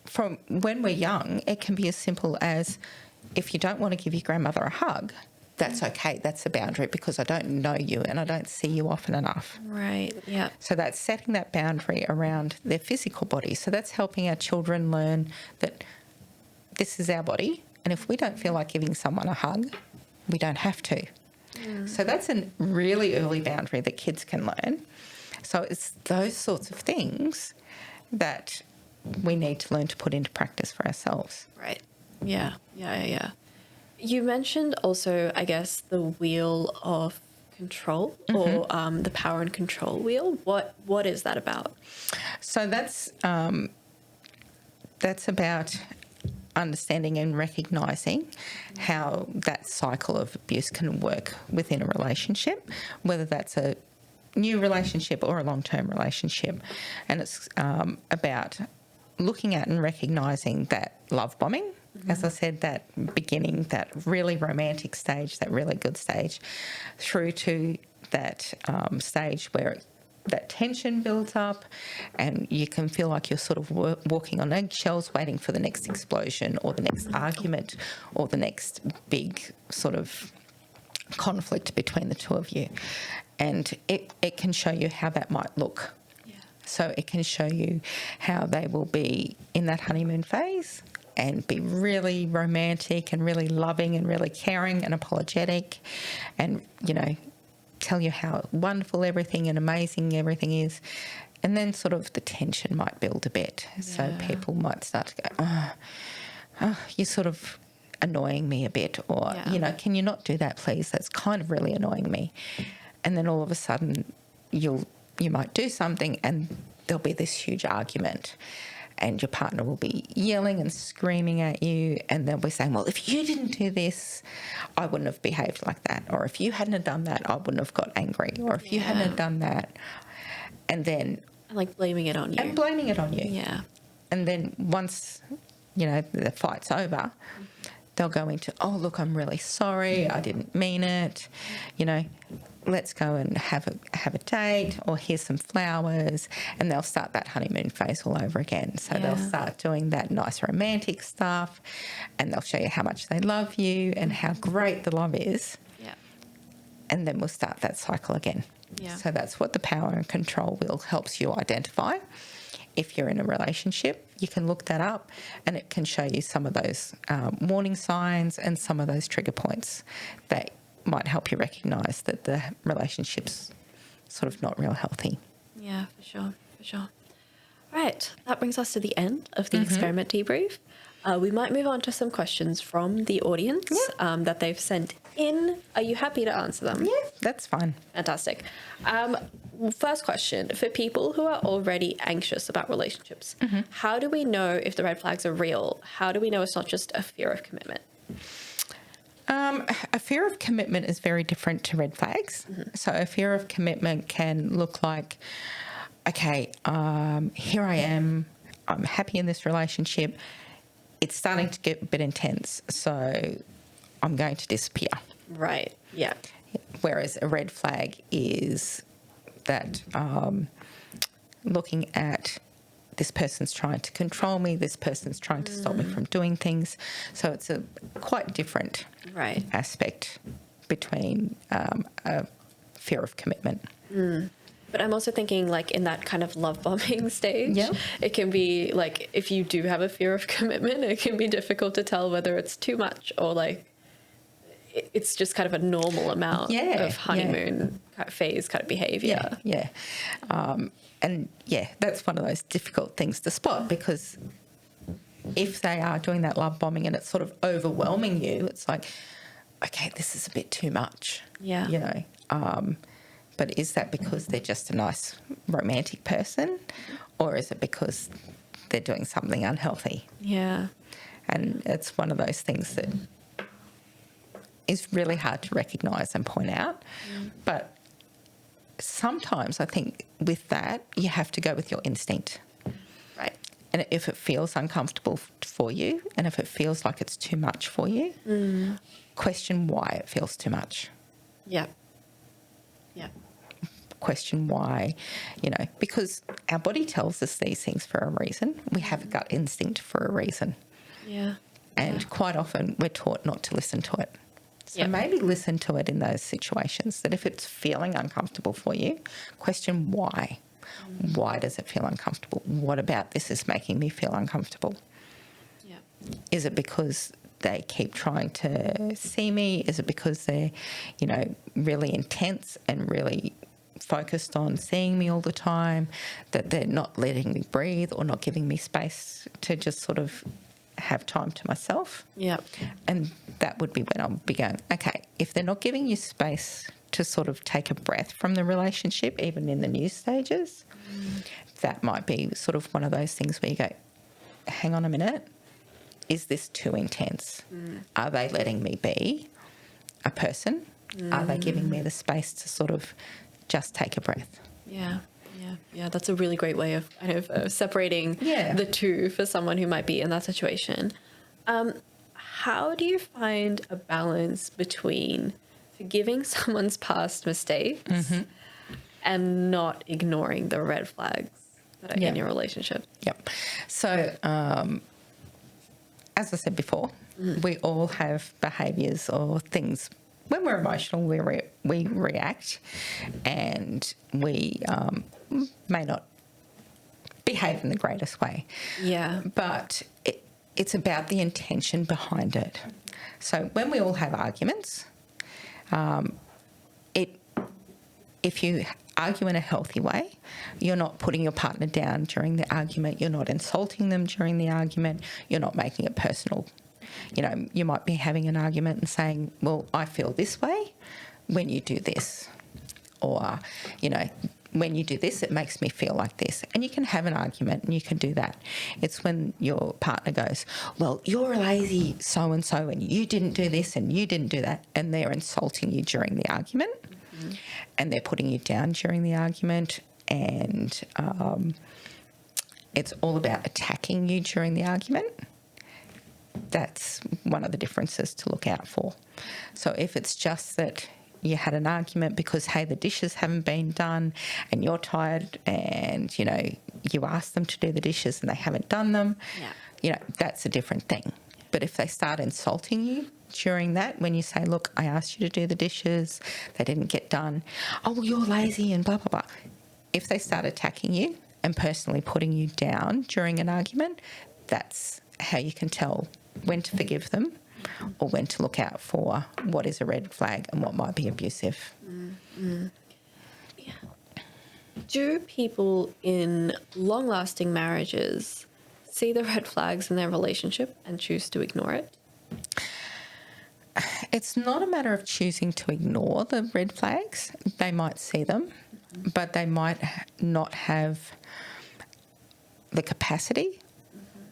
B: from when we're young, it can be as simple as, if you don't want to give your grandmother a hug, that's okay. That's a boundary because I don't know you and I don't see you often enough.
A: Right, yeah.
B: So that's setting that boundary around their physical body. So that's helping our children learn that this is our body, and if we don't feel like giving someone a hug, we don't have to. So that's a really early boundary that kids can learn. So it's those sorts of things that we need to learn to put into practice for ourselves.
A: Right. Yeah. You mentioned also, I guess, the wheel of control or the power and control wheel. What is that about?
B: So that's about understanding and recognising how that cycle of abuse can work within a relationship, whether that's a new relationship or a long-term relationship. And it's about looking at and recognising that love bombing, as I said, that beginning, that really romantic stage, that really good stage, through to that stage where that tension builds up and you can feel like you're sort of walking on eggshells waiting for the next explosion or the next argument or the next big sort of conflict between the two of you. And it can show you how that might look. Yeah. So it can show you how they will be in that honeymoon phase and be really romantic and really loving and really caring and apologetic and, tell you how wonderful everything and amazing everything is. And then sort of the tension might build a bit. Yeah. So people might start to go, oh, you're sort of annoying me a bit, or, can you not do that, please? That's kind of really annoying me. And then all of a sudden you might do something and there'll be this huge argument. and your partner will be yelling and screaming at you, and they'll be saying, well, if you didn't do this, I wouldn't have behaved like that, or if you hadn't have done that, I wouldn't have got angry, or if you hadn't have done that. And then...
A: And like blaming it on you.
B: And blaming it on you.
A: Yeah.
B: And then once, you know, the fight's over, they'll go into, oh, look, I'm really sorry, I didn't mean it, you know, let's go and have a date, or here's some flowers, and they'll start that honeymoon phase all over again. So they'll start doing that nice romantic stuff, and they'll show you how much they love you and how great the love is.
A: Yeah.
B: And then we'll start that cycle again.
A: Yeah.
B: So that's what the power and control wheel helps you identify. If you're in a relationship, you can look that up, and it can show you some of those warning signs and some of those trigger points that might help you recognise that the relationship's sort of not real healthy.
A: Yeah, for sure. Right, that brings us to the end of the experiment debrief. We might move on to some questions from the audience that they've sent in. Are you happy to answer them?
B: Yeah, that's fine.
A: Fantastic. First question, for people who are already anxious about relationships, how do we know if the red flags are real? How do we know it's not just a fear of commitment?
B: A fear of commitment is very different to red flags. So a fear of commitment can look like, okay, here I am, I'm happy in this relationship, it's starting to get a bit intense, so I'm going to disappear.
A: Right, yeah.
B: Whereas a red flag is that looking at this person's trying to control me, this person's trying to stop me from doing things. So it's a quite different aspect between a fear of commitment.
A: But I'm also thinking, like, in that kind of love bombing stage, it can be like, if you do have a fear of commitment, it can be difficult to tell whether it's too much or like it's just kind of a normal amount of honeymoon phase kind of behavior.
B: And that's one of those difficult things to spot, because if they are doing that love bombing and it's sort of overwhelming you, it's like, okay, this is a bit too much.
A: Yeah.
B: You know, but is that because they're just a nice romantic person, or is it because they're doing something unhealthy?
A: Yeah.
B: And it's one of those things that is really hard to recognise and point out. But sometimes I think with that, you have to go with your instinct.
A: Right.
B: And if it feels uncomfortable for you, and if it feels like it's too much for you, question why it feels too much.
A: Yeah. Yeah.
B: Question why, you know, because our body tells us these things for a reason. We have a gut instinct for a reason.
A: Yeah.
B: And quite often we're taught not to listen to it. So maybe listen to it in those situations, that if it's feeling uncomfortable for you, question why. Why does it feel uncomfortable? What about this is making me feel uncomfortable?
A: Yeah.
B: Is it because they keep trying to see me? Is it because they're, you know, really intense and really focused on seeing me all the time, that they're not letting me breathe or not giving me space to just sort of have time to myself?
A: Yeah.
B: And that would be when I'll be going, okay, if they're not giving you space to sort of take a breath from the relationship, even in the new stages, that might be sort of one of those things where you go, hang on a minute, is this too intense? Are they letting me be a person? Are they giving me the space to sort of just take a breath?
A: Yeah. Yeah, that's a really great way of kind of separating the two for someone who might be in that situation. How do you find a balance between forgiving someone's past mistakes and not ignoring the red flags that are in your relationship?
B: Yep. So, as I said before, we all have behaviours or things. When we're emotional, we react, and we may not behave in the greatest way. Yeah. But it's about the intention behind it. So when we all have arguments, if you argue in a healthy way, you're not putting your partner down during the argument, you're not insulting them during the argument, you're not making it personal. You know, you might be having an argument and saying, well, I feel this way when you do this. Or, you know, when you do this, it makes me feel like this. And you can have an argument and you can do that. It's when your partner goes, well, you're lazy so-and-so and you didn't do this and you didn't do that. And they're insulting you during the argument and they're putting you down during the argument. And it's all about attacking you during the argument. That's one of the differences to look out for. So if it's just that you had an argument because, hey, the dishes haven't been done and you're tired and, you know, you asked them to do the dishes and they haven't done them, you know, that's a different thing. But if they start insulting you during that, when you say, look, I asked you to do the dishes, they didn't get done, oh, well, you're lazy and blah, blah, blah. If they start attacking you and personally putting you down during an argument, that's how you can tell when to forgive them or when to look out for what is a red flag and what might be abusive.
A: Yeah. Do people in long-lasting marriages see the red flags in their relationship and choose to ignore it?
B: It's not a matter of choosing to ignore the red flags. They might see them, but they might not have the capacity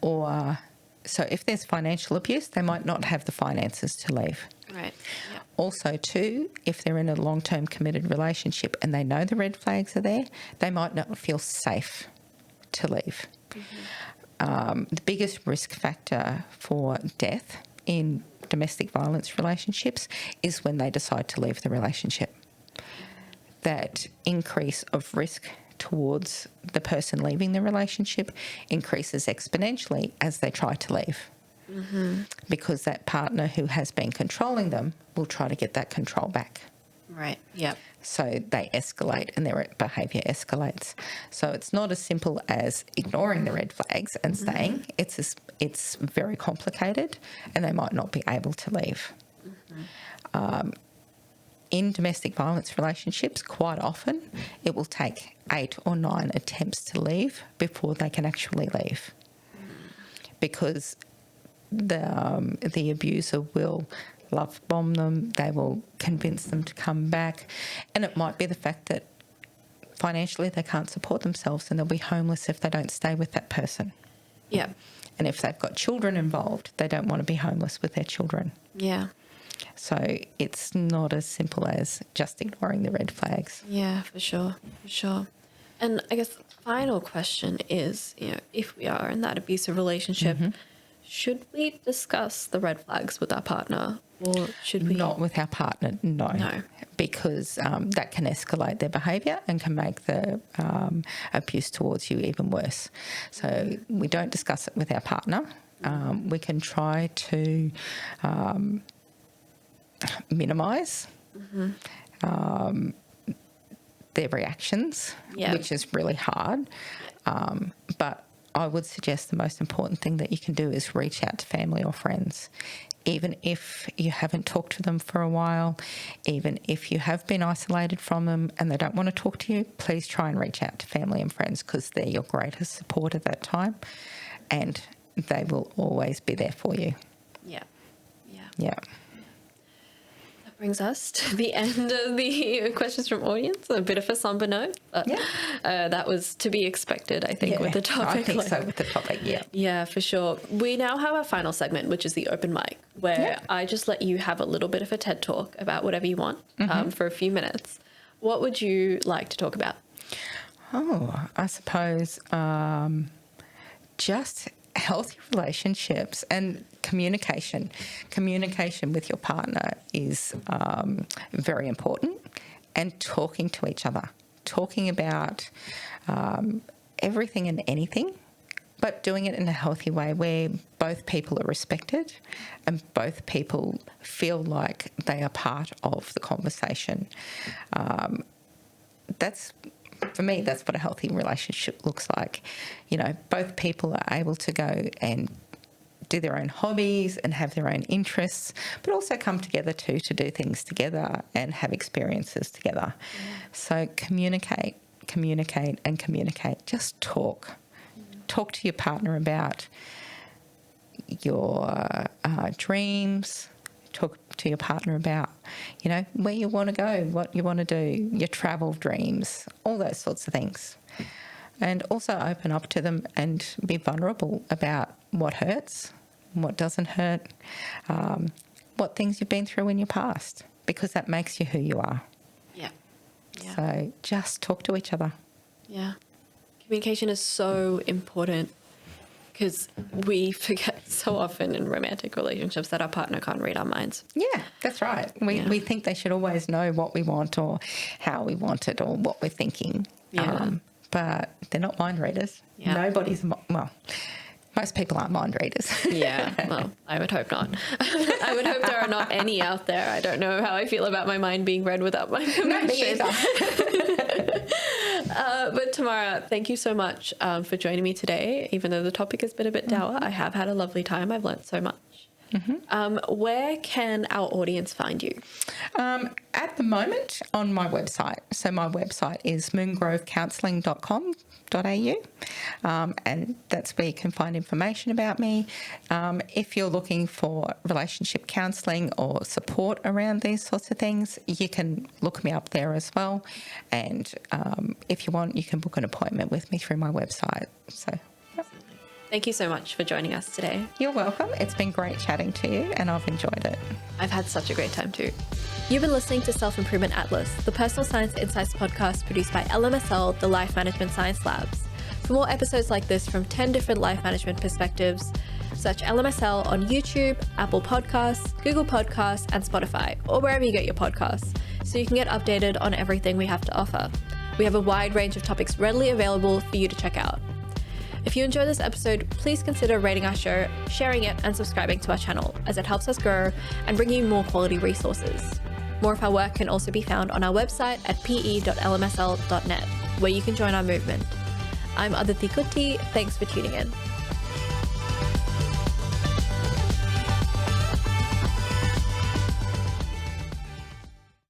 B: or... So if there's financial abuse, they might not have the finances to leave.
A: Right. Yep.
B: Also, too, if they're in a long-term committed relationship and they know the red flags are there, they might not feel safe to leave. The biggest risk factor for death in domestic violence relationships is when they decide to leave the relationship. That increase of risk towards the person leaving the relationship increases exponentially as they try to leave. Because that partner who has been controlling them will try to get that control back.
A: Right, yep.
B: So they escalate and their behaviour escalates. So it's not as simple as ignoring the red flags and staying. It's very complicated and they might not be able to leave. In domestic violence relationships, quite often it will take 8 or 9 attempts to leave before they can actually leave, because the abuser will love bomb them, they will convince them to come back, and it might be the fact that financially they can't support themselves and they'll be homeless if they don't stay with that person.
A: Yeah.
B: And if they've got children involved, they don't want to be homeless with their children.
A: Yeah.
B: So it's not as simple as just ignoring the red flags.
A: Yeah, for sure. And I guess the final question is, you know, if we are in that abusive relationship, should we discuss the red flags with our partner, or should we
B: not with our partner? No. Because that can escalate their behaviour and can make the abuse towards you even worse. So we don't discuss it with our partner. We can try to minimise their reactions, which is really hard. But I would suggest the most important thing that you can do is reach out to family or friends. Even if you haven't talked to them for a while, even if you have been isolated from them and they don't want to talk to you, please try and reach out to family and friends, because they're your greatest support at that time and they will always be there for you.
A: Yeah. That brings us to the end of the questions from audience. A bit of a somber note, but that was to be expected, I think, with the topic.
B: I think so with the topic,
A: Yeah, for sure. We now have our final segment, which is the open mic, where I just let you have a little bit of a TED talk about whatever you want for a few minutes. What would you like to talk about?
B: Oh, I suppose just healthy relationships and communication. Communication with your partner is very important, and talking to each other, talking about everything and anything, but doing it in a healthy way where both people are respected and both people feel like they are part of the conversation. For me, that's what a healthy relationship looks like. You know, both people are able to go and do their own hobbies and have their own interests, but also come together too to do things together and have experiences together. So communicate. Just talk. Talk to your partner about your dreams. Talk to your partner about, where you want to go, what you want to do, your travel dreams, all those sorts of things. And also open up to them and be vulnerable about what hurts, what doesn't hurt, what things you've been through in your past, because that makes you who you are.
A: Yeah.
B: So just talk to each other.
A: Yeah. Communication is so important, because we forget so often in romantic relationships that our partner can't read our minds.
B: Yeah, that's right. We think they should always know what we want or how we want it or what we're thinking.
A: Yeah.
B: But they're not mind readers.
A: Yeah.
B: Most people aren't mind readers.
A: Yeah, well, I would hope not. I would hope there are not any out there. I don't know how I feel about my mind being read without my permission.
B: Not me either.
A: But Tamara, thank you so much for joining me today. Even though the topic has been a bit dour, I have had a lovely time. I've learnt so much. Where can our audience find you?
B: At the moment, on my website. So my website is moongrovecounselling.com.au, and that's where you can find information about me. If you're looking for relationship counselling or support around these sorts of things, you can look me up there as well. And if you want, you can book an appointment with me through my website. So.
A: Thank you so much for joining us today.
B: You're welcome. It's been great chatting to you and I've enjoyed it.
A: I've had such a great time too. You've been listening to Self-Improvement Atlas, the personal science insights podcast produced by LMSL, the Life Management Science Labs. For more episodes like this from 10 different life management perspectives, search LMSL on YouTube, Apple Podcasts, Google Podcasts, and Spotify, or wherever you get your podcasts, so you can get updated on everything we have to offer. We have a wide range of topics readily available for you to check out. If you enjoyed this episode, please consider rating our show, sharing it, and subscribing to our channel, as it helps us grow and bring you more quality resources. More of our work can also be found on our website at pe.lmsl.net, where you can join our movement. I'm Aditi Kutty. Thanks for tuning in.